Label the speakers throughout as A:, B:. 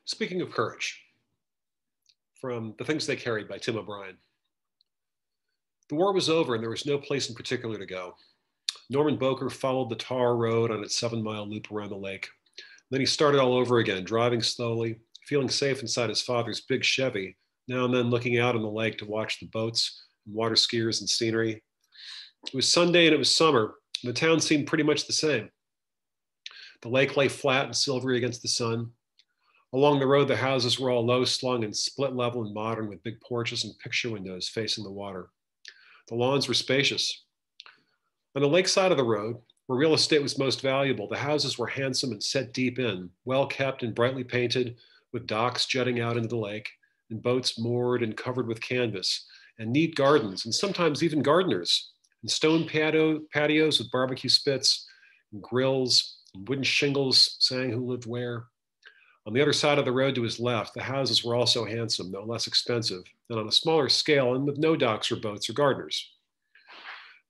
A: Speaking of courage, from The Things They Carried by Tim O'Brien. The war was over and there was no place in particular to go. Norman Boker followed the tar road on its 7-mile loop around the lake. Then he started all over again, driving slowly, feeling safe inside his father's big Chevy, now and then looking out on the lake to watch the boats and water skiers and scenery. It was Sunday and it was summer, and the town seemed pretty much the same. The lake lay flat and silvery against the sun. Along the road, the houses were all low slung and split level and modern with big porches and picture windows facing the water. The lawns were spacious. On the lake side of the road, where real estate was most valuable, the houses were handsome and set deep in, well kept and brightly painted, with docks jutting out into the lake, and boats moored and covered with canvas, and neat gardens, and sometimes even gardeners, and stone patios with barbecue spits, and grills, and wooden shingles saying who lived where. On the other side of the road to his left, the houses were also handsome, though less expensive, and on a smaller scale and with no docks or boats or gardeners.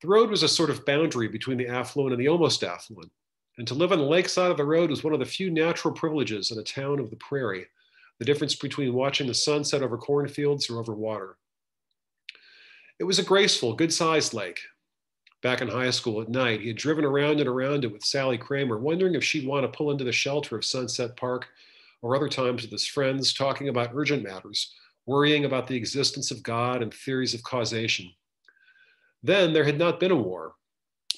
A: The road was a sort of boundary between the affluent and the almost affluent, and to live on the lake side of the road was one of the few natural privileges in a town of the prairie, the difference between watching the sun set over cornfields or over water. It was a graceful, good-sized lake. Back in high school at night, he had driven around and around it with Sally Kramer, wondering if she'd want to pull into the shelter of Sunset Park, or other times with his friends talking about urgent matters, worrying about the existence of God and theories of causation. Then there had not been a war,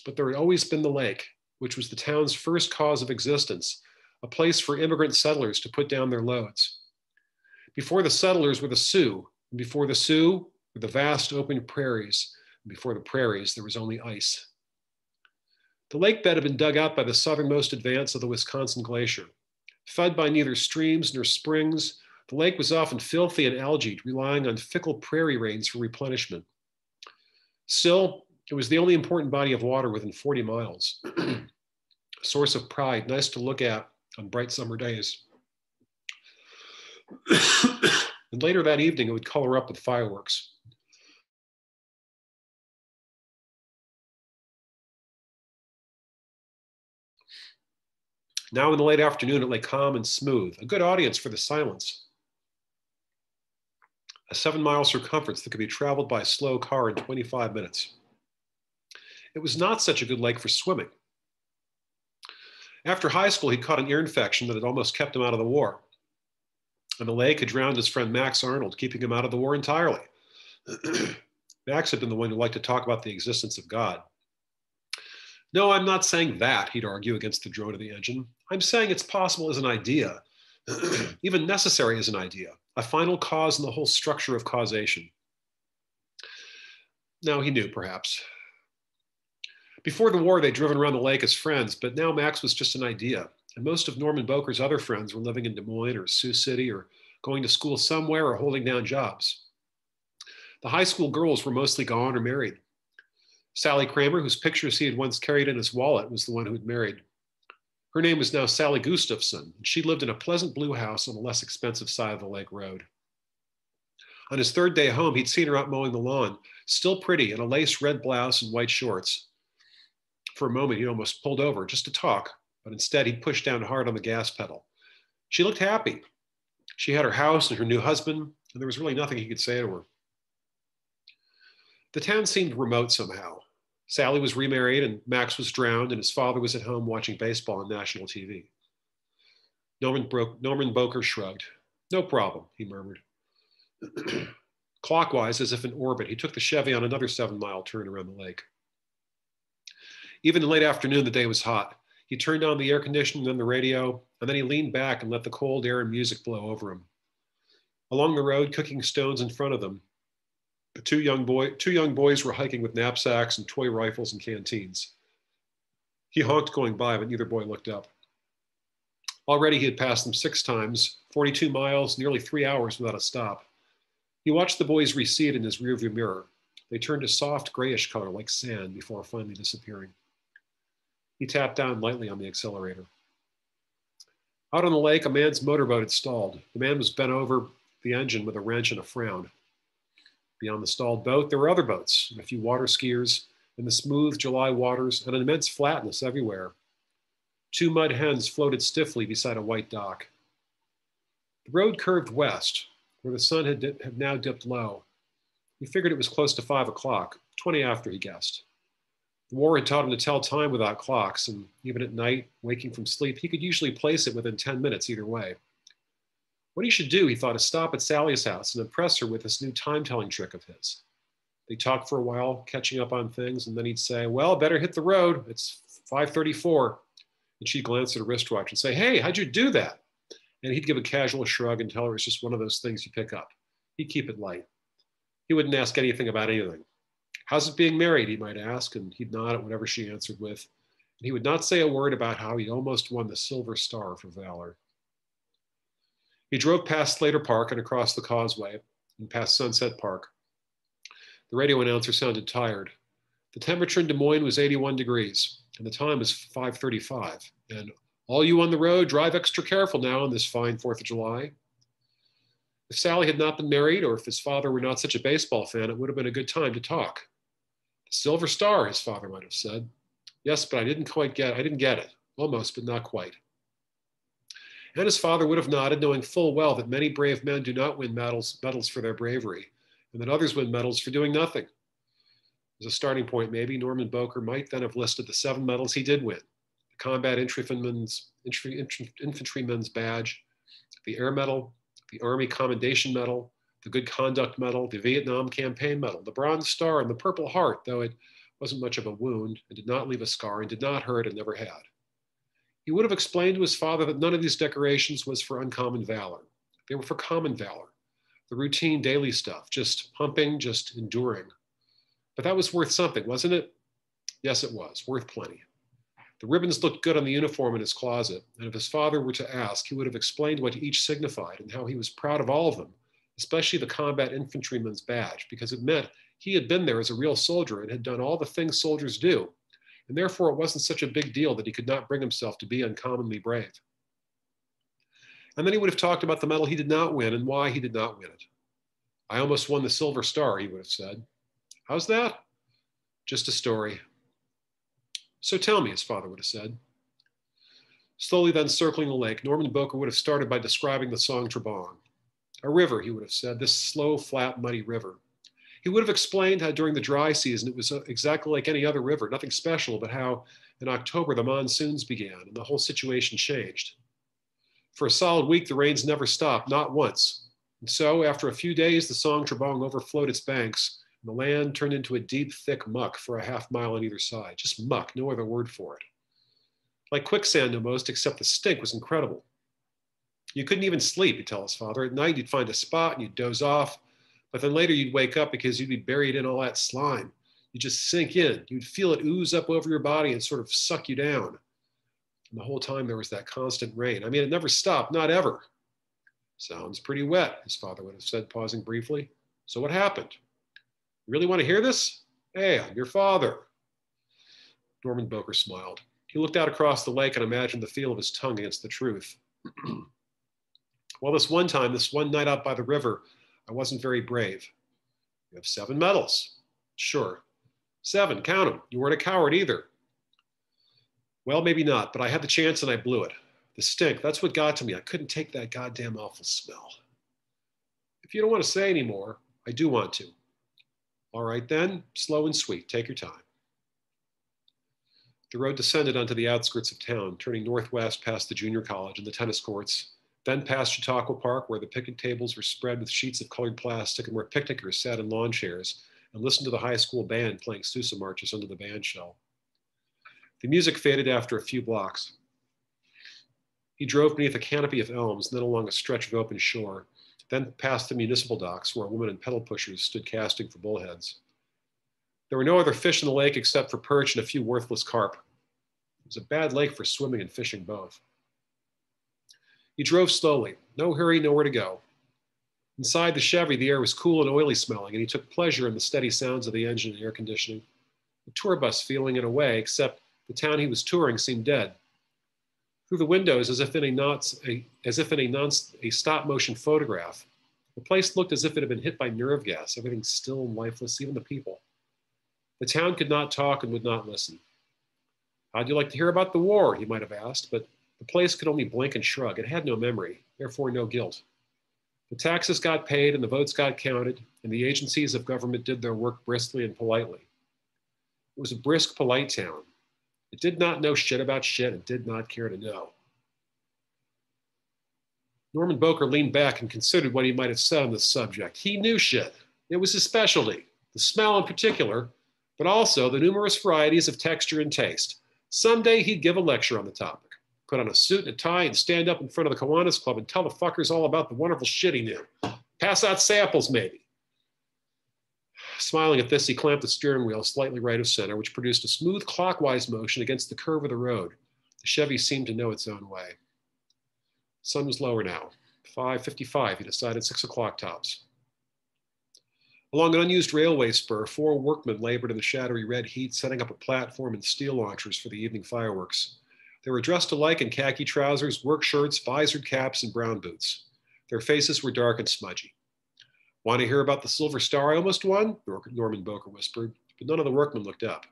A: but there had always been the lake, which was the town's first cause of existence, a place for immigrant settlers to put down their loads. Before the settlers were the Sioux, and before the Sioux were the vast open prairies, and before the prairies there was only ice. The lake bed had been dug out by the southernmost advance of the Wisconsin Glacier. Fed by neither streams nor springs, the lake was often filthy and algaed, relying on fickle prairie rains for replenishment. Still, it was the only important body of water within 40 miles, a source of pride, nice to look at on bright summer days. And later that evening, it would color up with fireworks. Now in the late afternoon, it lay calm and smooth, a good audience for the silence. A 7-mile circumference that could be traveled by a slow car in 25 minutes. It was not such a good lake for swimming. After high school, he caught an ear infection that had almost kept him out of the war. And the lake had drowned his friend Max Arnold, keeping him out of the war entirely. Max had been the one who liked to talk about the existence of God. No, I'm not saying that, he'd argue against the drone of the engine. I'm saying it's possible as an idea, even necessary as an idea, a final cause in the whole structure of causation. Now he knew, perhaps. Before the war, they'd driven around the lake as friends, but now Max was just an idea, and most of Norman Boker's other friends were living in Des Moines or Sioux City or going to school somewhere or holding down jobs. The high school girls were mostly gone or married. Sally Kramer, whose pictures he had once carried in his wallet, was the one who had married. Her name was now Sally Gustafson, and she lived in a pleasant blue house on the less expensive side of the lake road. On his third day home, he'd seen her out mowing the lawn, still pretty in a lace red blouse and white shorts. For a moment, he almost pulled over just to talk, but instead he pushed down hard on the gas pedal. She looked happy. She had her house and her new husband, and there was really nothing he could say to her. The town seemed remote somehow. Sally was remarried and Max was drowned and his father was at home watching baseball on national TV. Norman Boker shrugged. No problem, he murmured. Clockwise, as if in orbit, he took the Chevy on another 7-mile turn around the lake. Even in late afternoon, the day was hot. He turned on the air conditioning and the radio, and then he leaned back and let the cold air and music blow over him. Along the road, cooking stones in front of them, the two young boys were hiking with knapsacks and toy rifles and canteens. He honked going by, but neither boy looked up. Already he had passed them 6 times, 42 miles, nearly 3 hours without a stop. He watched the boys recede in his rearview mirror. They turned a soft grayish color like sand before finally disappearing. He tapped down lightly on the accelerator. Out on the lake, a man's motorboat had stalled. The man was bent over the engine with a wrench and a frown. Beyond the stalled boat, there were other boats, and a few water skiers, in the smooth July waters, and an immense flatness everywhere. 2 mud hens floated stiffly beside a white dock. The road curved west, where the sun had now dipped low. He figured it was close to 5 o'clock, 20 after he guessed. The war had taught him to tell time without clocks, and even at night, waking from sleep, he could usually place it within 10 minutes either way. What he should do, he thought, is stop at Sally's house and impress her with this new time-telling trick of his. They talked for a while, catching up on things, and then he'd say, well, better hit the road. It's 5:34. And she'd glance at her wristwatch and say, hey, how'd you do that? And he'd give a casual shrug and tell her it's just one of those things you pick up. He'd keep it light. He wouldn't ask anything about anything. How's it being married, he might ask, and he'd nod at whatever she answered with. And he would not say a word about how he almost won the Silver Star for valor. He drove past Slater Park and across the causeway and past Sunset Park. The radio announcer sounded tired. The temperature in Des Moines was 81 degrees, and the time was 5:35. And all you on the road, drive extra careful now on this fine 4th of July. If Sally had not been married, or if his father were not such a baseball fan, it would have been a good time to talk. The Silver Star, his father might have said. Yes, but I didn't get it. Almost, but not quite. And his father would have nodded, knowing full well that many brave men do not win medals for their bravery, and that others win medals for doing nothing. As a starting point, maybe, Norman Boker might then have listed the 7 medals he did win: the Combat Infantryman's Badge, the Air Medal, the Army Commendation Medal, the Good Conduct Medal, the Vietnam Campaign Medal, the Bronze Star, and the Purple Heart, though it wasn't much of a wound and did not leave a scar and did not hurt and never had. He would have explained to his father that none of these decorations was for uncommon valor. They were for common valor, the routine daily stuff, just humping, just enduring. But that was worth something, wasn't it? Yes, it was, worth plenty. The ribbons looked good on the uniform in his closet, and if his father were to ask, he would have explained what each signified and how he was proud of all of them, especially the Combat Infantryman's Badge, because it meant he had been there as a real soldier and had done all the things soldiers do, and therefore it wasn't such a big deal that he could not bring himself to be uncommonly brave. And then he would have talked about the medal he did not win and why he did not win it. I almost won the Silver Star, he would have said. How's that? Just a story. So tell me, his father would have said. Slowly then circling the lake, Norman Boker would have started by describing the Song Trebong. A river, he would have said, this slow, flat, muddy river. He would have explained how during the dry season it was exactly like any other river, nothing special, but how in October the monsoons began and the whole situation changed. For a solid week, the rains never stopped, not once. And so after a few days, the Song Trebong overflowed its banks and the land turned into a deep, thick muck for a half mile on either side. Just muck, no other word for it. Like quicksand almost, except the stink was incredible. You couldn't even sleep, he'd tell his father. At night, you'd find a spot and you'd doze off, but then later you'd wake up because you'd be buried in all that slime. You'd just sink in. You'd feel it ooze up over your body and sort of suck you down. And the whole time there was that constant rain. I mean, it never stopped, not ever. Sounds pretty wet, his father would have said, pausing briefly. So what happened? You really want to hear this? Hey, I'm your father. Norman Boker smiled. He looked out across the lake and imagined the feel of his tongue against the truth. Well, this one night out by the river, I wasn't very brave. You have 7 medals. Sure. 7, count them. You weren't a coward either. Well, maybe not, but I had the chance and I blew it. The stink, that's what got to me. I couldn't take that goddamn awful smell. If you don't want to say any more, I do want to. All right then, slow and sweet, take your time. The road descended onto the outskirts of town, turning northwest past the junior college and the tennis courts, then past Chautauqua Park, where the picnic tables were spread with sheets of colored plastic and where picnickers sat in lawn chairs and listened to the high school band playing Sousa marches under the band shell. The music faded after a few blocks. He drove beneath a canopy of elms, then along a stretch of open shore, then past the municipal docks where a woman and pedal pushers stood casting for bullheads. There were no other fish in the lake except for perch and a few worthless carp. It was a bad lake for swimming and fishing both. He drove slowly, no hurry, nowhere to go. Inside the Chevy, the air was cool and oily smelling, and he took pleasure in the steady sounds of the engine and air conditioning. A tour bus feeling in a way, except the town he was touring seemed dead. Through the windows, as if in a stop-motion photograph, the place looked as if it had been hit by nerve gas, everything still and lifeless, even the people. The town could not talk and would not listen. How'd you like to hear about the war, he might have asked, but the place could only blink and shrug. It had no memory, therefore no guilt. The taxes got paid and the votes got counted, and the agencies of government did their work briskly and politely. It was a brisk, polite town. It did not know shit about shit and did not care to know. Norman Boker leaned back and considered what he might have said on this subject. He knew shit. It was his specialty, the smell in particular, but also the numerous varieties of texture and taste. Someday he'd give a lecture on the topic, put on a suit and a tie and stand up in front of the Kiwanis Club and tell the fuckers all about the wonderful shit he knew. Pass out samples, maybe. Smiling at this, he clamped the steering wheel slightly right of center, which produced a smooth clockwise motion against the curve of the road. The Chevy seemed to know its own way. The sun was lower now. 5:55, he decided, 6 o'clock tops. Along an unused railway spur, 4 workmen labored in the shadowy red heat, setting up a platform and steel launchers for the evening fireworks. They were dressed alike in khaki trousers, work shirts, visored caps, and brown boots. Their faces were dark and smudgy. Want to hear about the silver star I almost won? Norman Boker whispered, but none of the workmen looked up.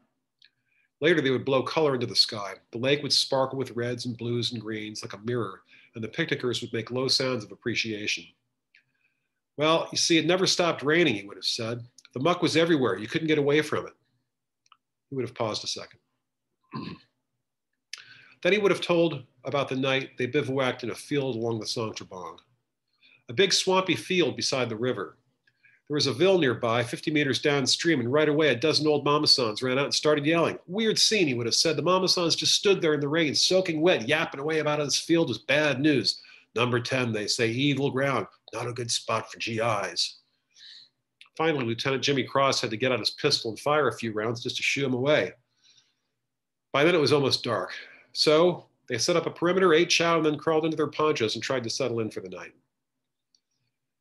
A: Later, they would blow color into the sky. The lake would sparkle with reds and blues and greens like a mirror, and the picnickers would make low sounds of appreciation. Well, you see, it never stopped raining, he would have said. The muck was everywhere. You couldn't get away from it. He would have paused a second. Then he would have told about the night they bivouacked in a field along the Sangtrabong, a big swampy field beside the river. There was a ville nearby, 50 meters downstream, and right away a dozen old mamasans ran out and started yelling. Weird scene, he would have said. The mamasans just stood there in the rain, soaking wet, yapping away about how this field was bad news. Number 10, they say, evil ground, not a good spot for GIs. Finally, Lieutenant Jimmy Cross had to get out his pistol and fire a few rounds just to shoo him away. By then it was almost dark. So they set up a perimeter, ate chow, and then crawled into their ponchos and tried to settle in for the night.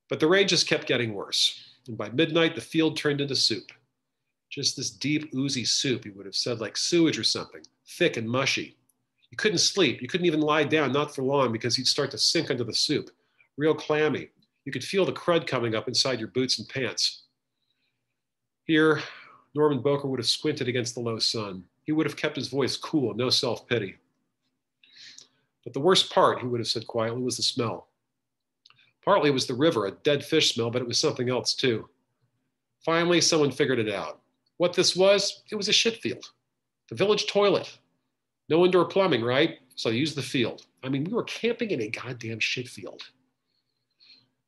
A: But the rain just kept getting worse. And by midnight, the field turned into soup. Just this deep, oozy soup, he would have said, like sewage or something, thick and mushy. You couldn't sleep. You couldn't even lie down, not for long, because you'd start to sink under the soup. Real clammy. You could feel the crud coming up inside your boots and pants. Here, Norman Boker would have squinted against the low sun. He would have kept his voice cool, no self-pity. But the worst part, he would have said quietly, was the smell. Partly it was the river, a dead fish smell, but it was something else too. Finally, someone figured it out. What this was, it was a shit field. The village toilet. No indoor plumbing, right? So they used the field. I mean, we were camping in a goddamn shit field.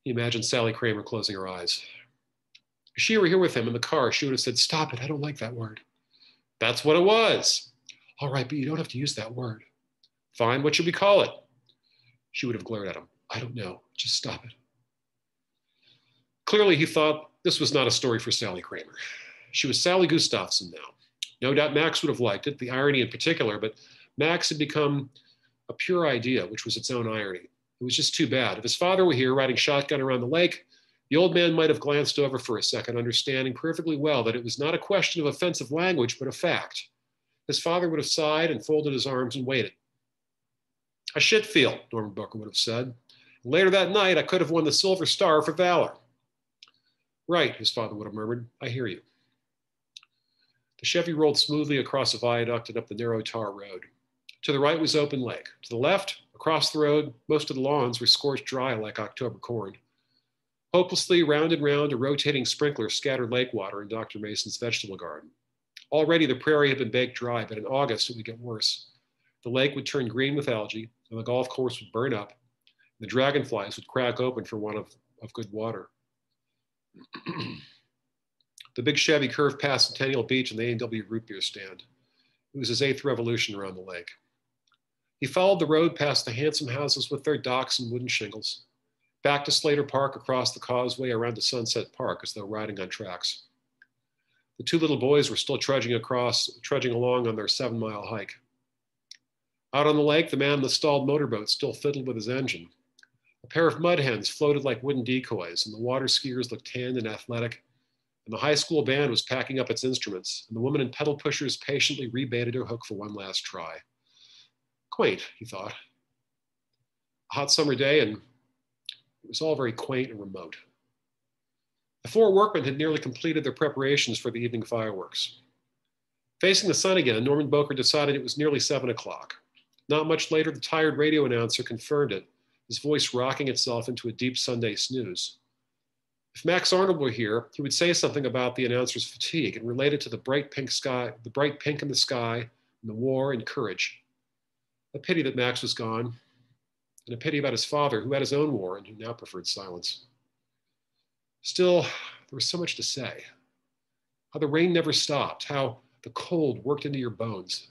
A: He imagined Sally Kramer closing her eyes. If she were here with him in the car, she would have said, stop it, I don't like that word. That's what it was. All right, but you don't have to use that word. Fine, what should we call it? She would have glared at him. I don't know, just stop it. Clearly, he thought this was not a story for Sally Kramer. She was Sally Gustafson now. No doubt Max would have liked it, the irony in particular, but Max had become a pure idea, which was its own irony. It was just too bad. If his father were here riding shotgun around the lake, the old man might have glanced over for a second, understanding perfectly well that it was not a question of offensive language, but a fact. His father would have sighed and folded his arms and waited. A shit field, Norman Boker would have said. And later that night, I could have won the Silver Star for valor. Right, his father would have murmured. I hear you. The Chevy rolled smoothly across a viaduct and up the narrow tar road. To the right was open lake. To the left, across the road, most of the lawns were scorched dry like October corn. Hopelessly, round and round, a rotating sprinkler scattered lake water in Dr. Mason's vegetable garden. Already the prairie had been baked dry, but in August it would get worse. The lake would turn green with algae, and the golf course would burn up, and the dragonflies would crack open for want of good water. The big Chevy curved past Centennial Beach and the A&W root beer stand. It was his 8th revolution around the lake. He followed the road past the handsome houses with their docks and wooden shingles, back to Slater Park across the causeway around to Sunset Park as though riding on tracks. The 2 little boys were still trudging along on their 7-mile hike. Out on the lake, the man in the stalled motorboat still fiddled with his engine. A pair of mud hens floated like wooden decoys, and the water skiers looked tanned and athletic, and the high school band was packing up its instruments, and the woman in pedal pushers patiently rebaited her hook for one last try. Quaint, he thought. A hot summer day, and it was all very quaint and remote. The 4 workmen had nearly completed their preparations for the evening fireworks. Facing the sun again, Norman Boker decided it was nearly 7 o'clock. Not much later, the tired radio announcer confirmed it. his voice rocking itself into a deep Sunday snooze. If Max Arnold were here, he would say something about the announcer's fatigue and relate it to the bright pink sky, the bright pink in the sky, and the war and courage. A pity that Max was gone, and a pity about his father, who had his own war and who now preferred silence. Still, there was so much to say. How the rain never stopped, how the cold worked into your bones.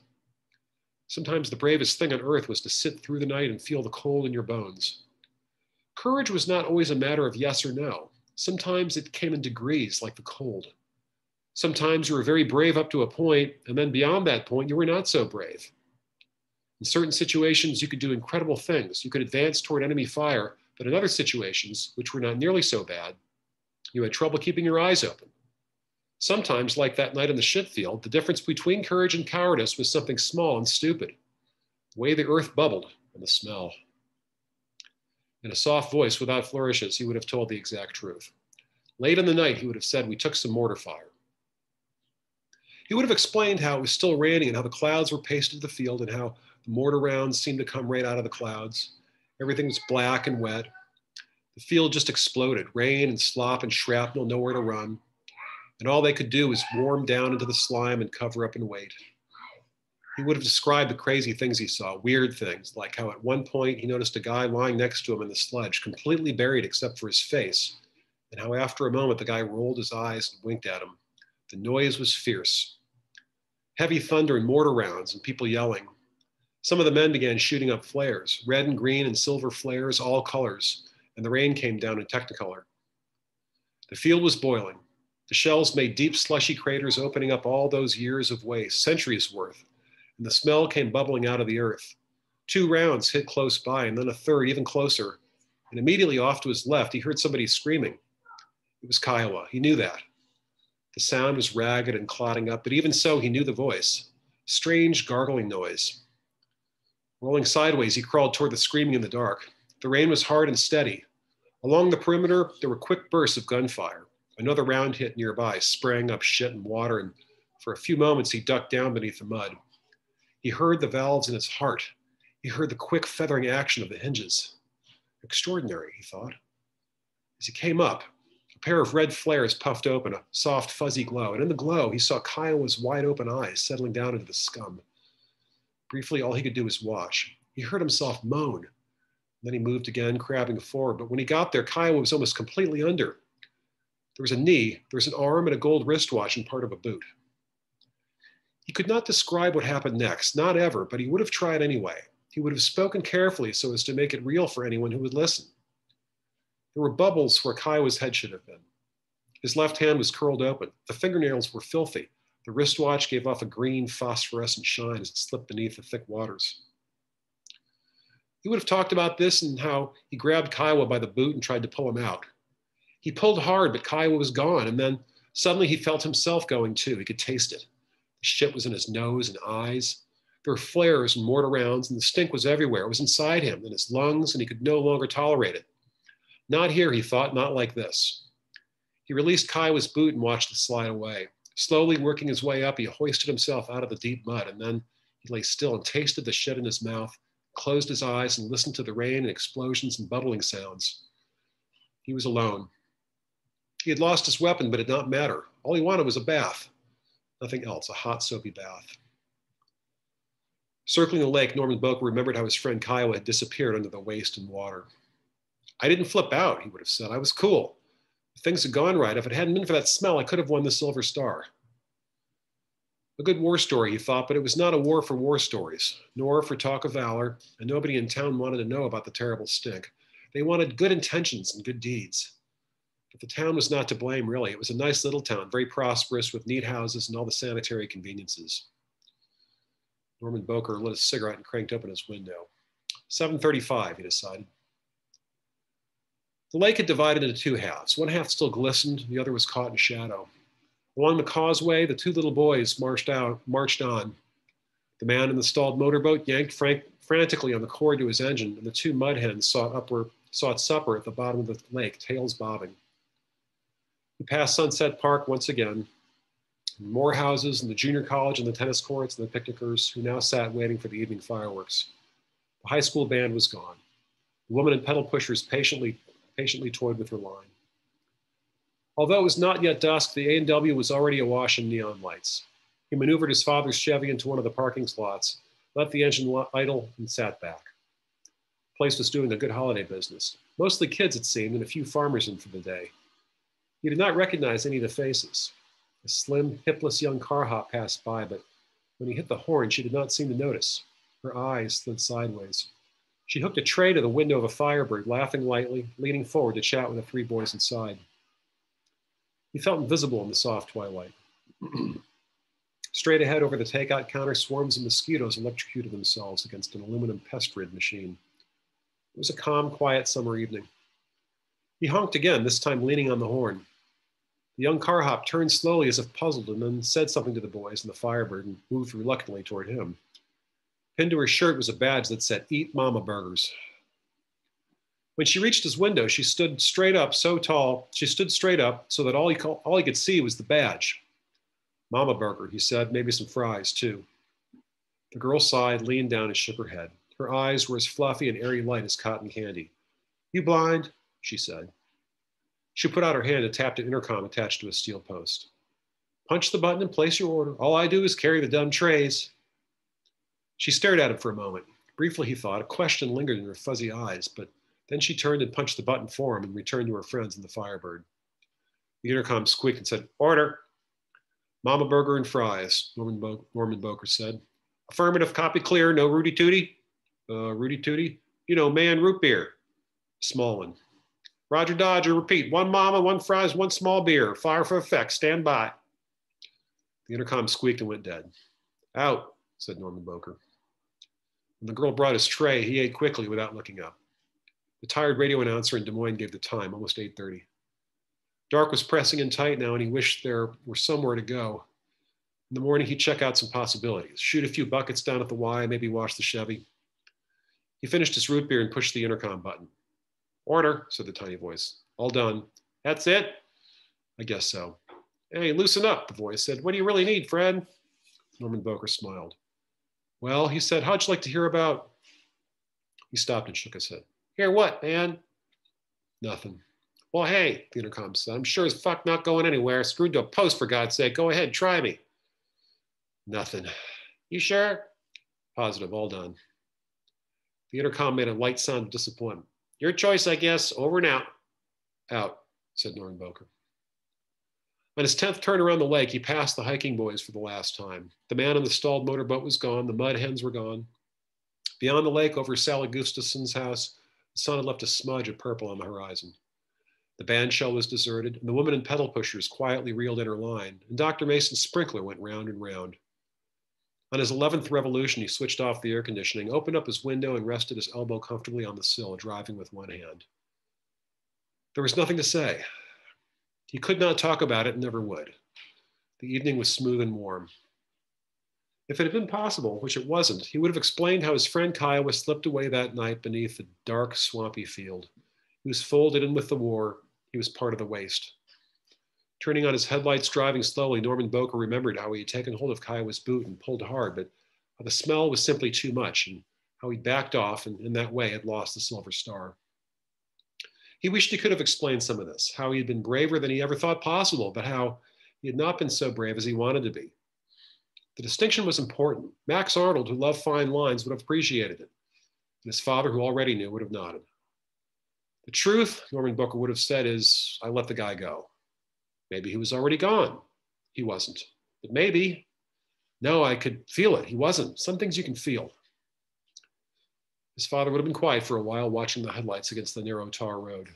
A: Sometimes the bravest thing on earth was to sit through the night and feel the cold in your bones. Courage was not always a matter of yes or no. Sometimes it came in degrees, like the cold. Sometimes you were very brave up to a point, and then beyond that point, you were not so brave. In certain situations, you could do incredible things. You could advance toward enemy fire, but in other situations, which were not nearly so bad, you had trouble keeping your eyes open. Sometimes, like that night in the shit field, the difference between courage and cowardice was something small and stupid. The way the earth bubbled and the smell. In a soft voice without flourishes, he would have told the exact truth. Late in the night, he would have said, "We took some mortar fire." He would have explained how it was still raining and how the clouds were pasted to the field and how the mortar rounds seemed to come right out of the clouds. Everything was black and wet. The field just exploded, rain and slop and shrapnel, nowhere to run. And all they could do was warm down into the slime and cover up and wait. He would have described the crazy things he saw, weird things, like how at one point he noticed a guy lying next to him in the sludge, completely buried except for his face, and how after a moment the guy rolled his eyes and winked at him. The noise was fierce. Heavy thunder and mortar rounds and people yelling. Some of the men began shooting up flares, red and green and silver flares, all colors, and the rain came down in technicolor. The field was boiling. The shells made deep slushy craters opening up all those years of waste, centuries worth, and the smell came bubbling out of the earth. 2 rounds hit close by, and then a third even closer, and immediately off to his left, he heard somebody screaming. It was Kiowa. He knew that. The sound was ragged and clotting up, but even so, he knew the voice. Strange gargling noise. Rolling sideways, he crawled toward the screaming in the dark. The rain was hard and steady. Along the perimeter, there were quick bursts of gunfire. Another round hit nearby, spraying up shit and water, and for a few moments he ducked down beneath the mud. He heard the valves in his heart. He heard the quick feathering action of the hinges. Extraordinary, he thought. As he came up, a pair of red flares puffed open, a soft, fuzzy glow, and in the glow he saw Kiowa's wide open eyes settling down into the scum. Briefly, all he could do was watch. He heard himself moan. Then he moved again, crabbing forward, but when he got there, Kiowa was almost completely under. There was a knee, there was an arm and a gold wristwatch and part of a boot. He could not describe what happened next, not ever, but he would have tried anyway. He would have spoken carefully so as to make it real for anyone who would listen. There were bubbles where Kiowa's head should have been. His left hand was curled open. The fingernails were filthy. The wristwatch gave off a green phosphorescent shine as it slipped beneath the thick waters. He would have talked about this and how he grabbed Kiowa by the boot and tried to pull him out. He pulled hard, but Kiowa was gone, and then suddenly he felt himself going too. He could taste it. The shit was in his nose and eyes. There were flares and mortar rounds, and the stink was everywhere. It was inside him, in his lungs, and he could no longer tolerate it. Not here, he thought, not like this. He released Kiowa's boot and watched it slide away. Slowly working his way up, he hoisted himself out of the deep mud, and then he lay still and tasted the shit in his mouth, closed his eyes, and listened to the rain and explosions and bubbling sounds. He was alone. He had lost his weapon, but it did not matter. All he wanted was a bath. Nothing else, a hot, soapy bath. Circling the lake, Norman Boker remembered how his friend Kiowa had disappeared under the waste and water. "I didn't flip out," he would have said. "I was cool. If things had gone right. If it hadn't been for that smell, I could have won the Silver Star." A good war story, he thought, but it was not a war for war stories, nor for talk of valor, and nobody in town wanted to know about the terrible stink. They wanted good intentions and good deeds. But the town was not to blame, really. It was a nice little town, very prosperous, with neat houses and all the sanitary conveniences. Norman Boker lit a cigarette and cranked open his window. 7:35, he decided. The lake had divided into 2 halves. One half still glistened, the other was caught in shadow. Along the causeway, the 2 little boys marched on. The man in the stalled motorboat yanked frantically on the cord to his engine, and the 2 mud hens sought supper at the bottom of the lake, tails bobbing. He passed Sunset Park once again, and more houses and the junior college and the tennis courts and the picnickers who now sat waiting for the evening fireworks. The high school band was gone. The woman in pedal pushers patiently toyed with her line. Although it was not yet dusk, the A&W was already awash in neon lights. He maneuvered his father's Chevy into one of the parking slots, left the engine idle, and sat back. The place was doing a good holiday business. Mostly kids, it seemed, and a few farmers in for the day. He did not recognize any of the faces. A slim, hipless young car hop passed by, but when he hit the horn, she did not seem to notice. Her eyes slid sideways. She hooked a tray to the window of a Firebird, laughing lightly, leaning forward to chat with the three boys inside. He felt invisible in the soft twilight. Straight ahead over the takeout counter, swarms of mosquitoes electrocuted themselves against an aluminum pest rid machine. It was a calm, quiet summer evening. He honked again, this time leaning on the horn. The young car hop turned slowly as if puzzled and then said something to the boys in the Firebird and moved reluctantly toward him. Pinned to her shirt was a badge that said, "Eat Mama Burgers." When she reached his window, she stood straight up so that all he could see was the badge. "Mama Burger," he said, "maybe some fries too." The girl sighed, leaned down and shook her head. Her eyes were as fluffy and airy light as cotton candy. "You blind?" she said. She put out her hand and tapped an intercom attached to a steel post. "Punch the button and place your order. All I do is carry the dumb trays." She stared at him for a moment. Briefly, he thought, a question lingered in her fuzzy eyes, but then she turned and punched the button for him and returned to her friends in the Firebird. The intercom squeaked and said, "Order." "Mama Burger and fries," Norman Boker said. "Affirmative, copy clear, no Rudy Tooty." Rudy Tooty? "You know, man, root beer." "Small one." "Roger Dodger, repeat, 1 mama, 1 fries, 1 small beer. Fire for effect, stand by." The intercom squeaked and went dead. "Out," said Norman Boker. When the girl brought his tray, he ate quickly without looking up. The tired radio announcer in Des Moines gave the time, almost 8:30. Dark was pressing in tight now, and he wished there were somewhere to go. In the morning, he'd check out some possibilities. Shoot a few buckets down at the Y, maybe wash the Chevy. He finished his root beer and pushed the intercom button. "Order," said the tiny voice. "All done." "That's it?" "I guess so." "Hey, loosen up," the voice said. "What do you really need, Fred?" Norman Boker smiled. "Well," he said, "how'd you like to hear about—" He stopped and shook his head. "Hear what, man?" "Nothing." "Well, hey," the intercom said, "I'm sure as fuck not going anywhere. Screwed to a post, for God's sake. Go ahead, try me." "Nothing." "You sure?" "Positive, all done." The intercom made a light sound of disappointment. "Your choice, I guess. Over and out." "Out," said Norman Boker. On his 10th turn around the lake, he passed the hiking boys for the last time. The man in the stalled motorboat was gone. The mud hens were gone. Beyond the lake, over Sally Gustafson's house, the sun had left a smudge of purple on the horizon. The bandshell was deserted, and the woman in pedal pushers quietly reeled in her line, and Dr. Mason's sprinkler went round and round. On his 11th revolution, he switched off the air conditioning, opened up his window, and rested his elbow comfortably on the sill, driving with one hand. There was nothing to say. He could not talk about it and never would. The evening was smooth and warm. If it had been possible, which it wasn't, he would have explained how his friend Kiowa slipped away that night beneath a dark, swampy field. He was folded in with the war. He was part of the waste. Turning on his headlights, driving slowly, Norman Boker remembered how he had taken hold of Kiowa's boot and pulled hard, but how the smell was simply too much, and how he backed off and in that way had lost the Silver Star. He wished he could have explained some of this, how he had been braver than he ever thought possible, but how he had not been so brave as he wanted to be. The distinction was important. Max Arnold, who loved fine lines, would have appreciated it, and his father, who already knew, would have nodded. The truth, Norman Boker would have said, is, I let the guy go. Maybe he was already gone. He wasn't. But maybe, no, I could feel it. He wasn't. Some things you can feel. His father would have been quiet for a while, watching the headlights against the narrow tar road.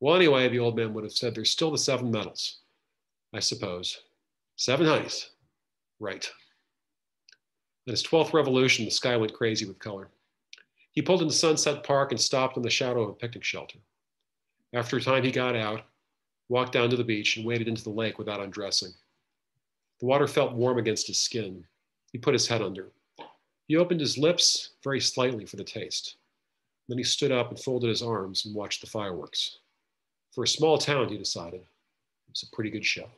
A: Well, anyway, the old man would have said, there's still the 7 medals, I suppose. 7 honeys. Right. On his 12th revolution, the sky went crazy with color. He pulled into Sunset Park and stopped in the shadow of a picnic shelter. After a time, he got out, walked down to the beach, and waded into the lake without undressing. The water felt warm against his skin. He put his head under. He opened his lips very slightly for the taste. Then he stood up and folded his arms and watched the fireworks. For a small town, he decided, it was a pretty good show.